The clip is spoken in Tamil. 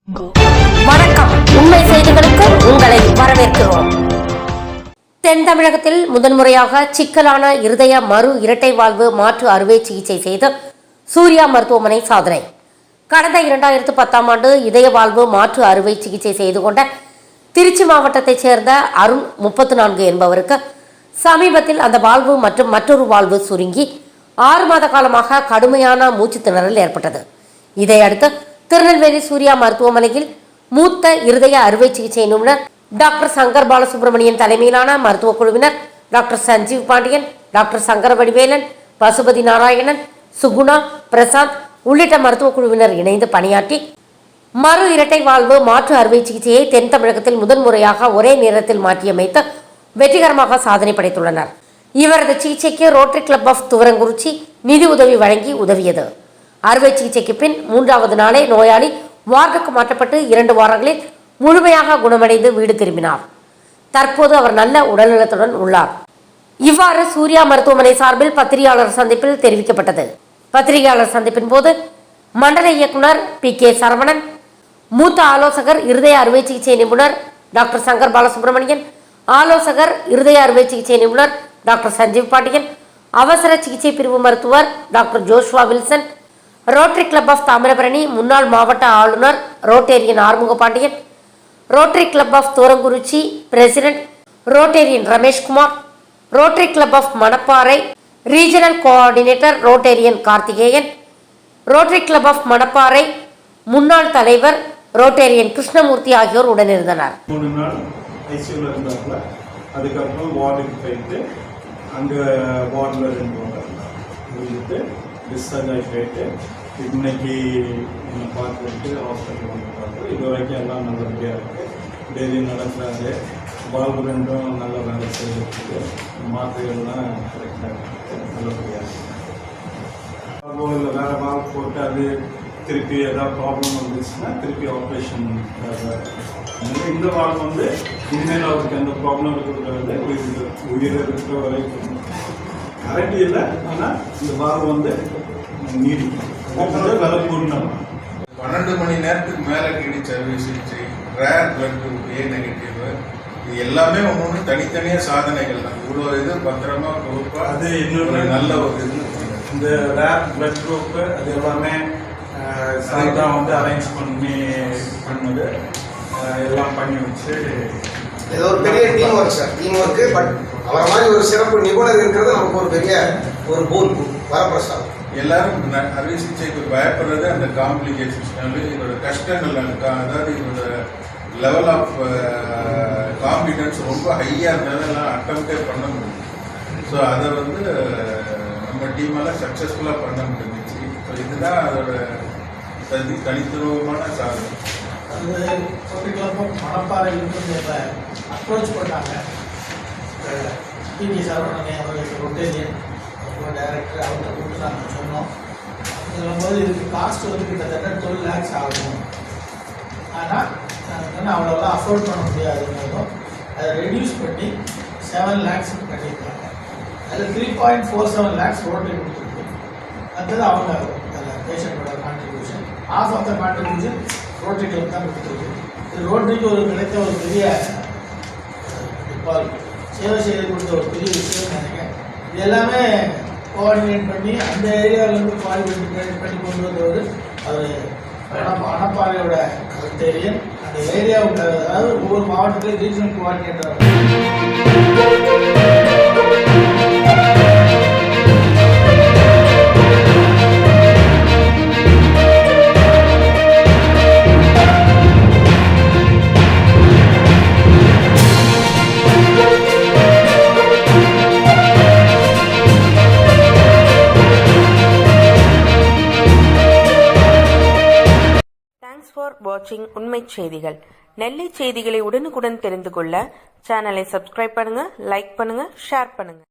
வணக்கம். உண்மை செய்திகளுக்கு உங்களை வரவேற்கிறோம். தென் தமிழகத்தில் முதன்முறையாக சிக்கலான இருதய மறு இரட்டை வாழ்வு மாற்று அறுவை சிகிச்சை செய்து சூர்யா மருத்துவமனை சாதனை. கடந்த 2010ஆம் ஆண்டு இதய வாழ்வு மாற்று அறுவை சிகிச்சை செய்து கொண்ட திருச்சி மாவட்டத்தைச் சேர்ந்த அருண் 34 என்பவருக்கு சமீபத்தில் அந்த வாழ்வு மற்றும் மற்றொரு வாழ்வு சுருங்கி 6 மாத காலமாக கடுமையான மூச்சு திணறல் ஏற்பட்டது. இதையடுத்து திருநெல்வேலி சூர்யா மருத்துவமனையில் மூத்த இருதய அறுவை சிகிச்சை நிபுணர் டாக்டர் சங்கர் பாலசுப்ரமணியன் தலைமையிலான மருத்துவ குழுவினர் டாக்டர் சஞ்சீவ் பாண்டியன், டாக்டர் சங்கர வடிவேலன், பசுபதி நாராயணன், சுகுணா, பிரசாந்த் உள்ளிட்ட மருத்துவ குழுவினர் இணைந்து பணியாற்றி மறு இரட்டை வாழ்வு மாற்று அறுவை சிகிச்சையை தென் தமிழகத்தில் முதன்முறையாக ஒரே நேரத்தில் மாற்றியமைத்து வெற்றிகரமாக சாதனை படைத்துள்ளனர். இவரது சிகிச்சைக்கு ரோட்டரி கிளப் ஆஃப் துவரங்குறிச்சி நிதி உதவி வழங்கி உதவியது. அறுவை சிகிச்சைக்கு பின் 3வது நாளே நோயாளி வார்டுக்கு மாற்றப்பட்டு 2 வாரங்களில் முழுமையாக குணமடைந்து வீடு திரும்பினார். தற்போது அவர் நல்ல உடல்நலத்துடன் உள்ளார். இவ்வாறு சூர்யா மருத்துவமனை சார்பில் பத்திரிகையாளர் சந்திப்பில் தெரிவிக்கப்பட்டது. பத்திரிகையாளர் சந்திப்பின் போது மண்டல இயக்குனர் PK சரவணன், மூத்த ஆலோசகர் இருதய அறுவை சிகிச்சை நிபுணர் டாக்டர் சங்கர் பாலசுப்ரமணியன், ஆலோசகர் இருதய அறுவை சிகிச்சை நிபுணர் டாக்டர் சஞ்சீவ் பாண்டியன், அவசர சிகிச்சை பிரிவு மருத்துவர் doctor Joshua Wilson, Rotary Club of Thamirabarani முன்னாள் மாவட்ட ஆளுநர் Rotarian Arumuga Pandian, Rotary Club of Thorankurichi president Rotarian Rameshkumar, Rotary Club of Manapparai regional coordinator Rotarian Karthikeyan, Rotary Club of Manapparai முன்னாள் தலைவர் ரோட்டேரியன் கிருஷ்ணமூர்த்தி ஆகியோர் உடனிருந்தனர். 3 நாள் ஐசியூல இருந்தாங்க. அதுக்கப்புறம் வார்டுக்கு போயிட்டு அங்கே வார்டில் இருந்துட்டு டிஸ்சார்ஜ் ஆகி போயிட்டு இன்னைக்கு பார்த்துட்டு ஹாஸ்பிட்டல் வந்து பார்த்து இது வரைக்கும் எல்லாம் நல்லபடியாக இருக்குது. டெய்லி நடக்கிறாரு. வால்வு ரெண்டும் நல்ல வேலை செய்யுது. மாத்திரைகள்லாம் கரெக்டாக இருக்குது. நல்லபடியாக இருக்குது. இல்லை வேறு வால்வு போட்டு அது திருப்பி ஏதாவது ப்ராப்ளம் வந்துச்சுன்னா திருப்பி ஆப்ரேஷன். இந்த வால்வு வந்து இனிமேல் அவருக்கு எந்த ப்ராப்ளம் இருக்கிறது உயிர் இருக்கிற வரைக்கும் கரெக்ட் இல்லை. ஆனால் இந்த வால்வு வந்து நீடிக்கும். விலை பூர்ணம் 12 மணி நேரத்துக்கு மேலே கிடிச்ச அறுவை சிகிச்சை, rare blood group A negative, இது எல்லாமே ஒன்று தனித்தனியாக சாதனைகள் தான். இவ்வளோ இது பத்திரமா குரூப்பாக அது இன்னொரு நல்ல ஒரு இது. இந்த ரேர் பிளட் குரூப்பு அது எல்லாமே தான் வந்து அரேஞ்ச் பண்ணது எல்லாம் பண்ணி வச்சு ஏதோ ஒரு பெரிய team work sir. Team work. But அவரை மாதிரி ஒரு சிறப்பு நிபுணர் இருக்கிறது நமக்கு ஒரு பெரிய ஒரு போல் வரப்பிரசாதம். எல்லாரும் அறுவை சிகிச்சைக்கு பயப்படுறது அந்த காம்ப்ளிகேஷன்ஸ்னால இதோட கஷ்டங்கள் அதாவது இதோட லெவல் ஆஃப் காம்பிடன்ஸ் ரொம்ப ஹையாக இருந்தாலும் அட்டம்ப்டே பண்ண முடியும். ஸோ அதை வந்து நம்ம டீமெல்லாம் சக்ஸஸ்ஃபுல்லாக பண்ண முடிஞ்சிச்சு. ஸோ இதுதான் அதோட தனித்துவமான சாதனை. அது மணப்பாறையிலிருந்து அப்ரோச் பண்ணாங்க. PK சரவணன் அவர்களுக்கு ரொட்டேரியன் டைரக்டர் அவர்கிட்ட கூப்பிட்டு நாங்கள் சொன்னோம். சொல்லும்போது இதுக்கு காஸ்ட் வந்து கிட்டத்தட்ட 12 lakhs ஆகும். ஆனால் நாங்கள் அவ்வளோலாம் அஃபோர்ட் பண்ண முடியாதுங்கிறதும் அதை ரெடியூஸ் பண்ணி 7 lakhs கட்டியிருக்காங்க. அதில் 3.47 lakhs ரோட்டரி கொடுத்துருக்கு. அடுத்தது அவங்க பேஷண்ட்டோட contribution, of of the contribution Rotary club தான் கொடுத்துருக்கு. இது ரோட்டரிக்கு ஒரு கிடைத்த ஒரு பெரிய சேவை செய்து கொடுத்த ஒரு பெரிய விஷயம் நினைக்கிறேன். இது எல்லாமே கோஆர்டினேட் பண்ணி அந்த ஏரியாவிலேருந்து கோஆர்டினேட் பண்ணி கொண்டு வந்தவர் அவர் மணப்பாறையோட ரோட்டேரியன். அந்த ஏரியாவுக்கு அதாவது ஒவ்வொரு மாவட்டத்திலையும் ரீஜனல் கோஆர்டினேட்டர். ஃபார் வாட்சிங் உண்மை செய்திகள். நெல்லை செய்திகளை உடனுக்குடன் தெரிந்து கொள்ள சேனலை சப்ஸ்கிரைப் பண்ணுங்க, லைக் பண்ணுங்க, ஷேர் பண்ணுங்க.